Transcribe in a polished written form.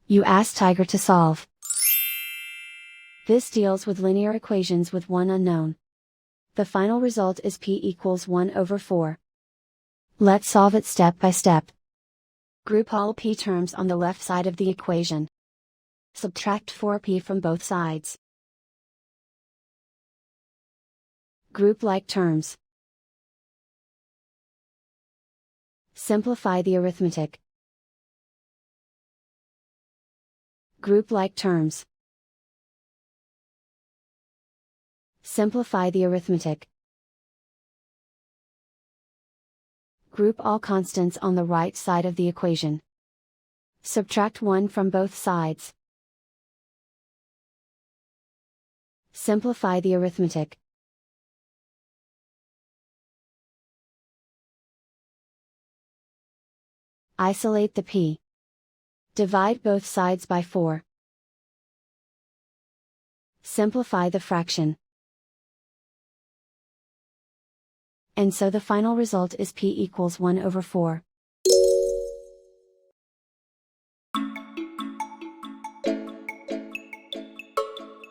You ask Tiger to solve. This deals with linear equations with one unknown. The final result is p equals 1/4. Let's solve it step by step. Group all p terms on the left side of the equation. Subtract 4p from both sides. Group like terms. Simplify the arithmetic. Group like terms. Simplify the arithmetic. Group all constants on the right side of the equation. Subtract 1 from both sides. Simplify the arithmetic. Isolate the p. Divide both sides by 4. Simplify the fraction. And so the final result is p equals 1/4.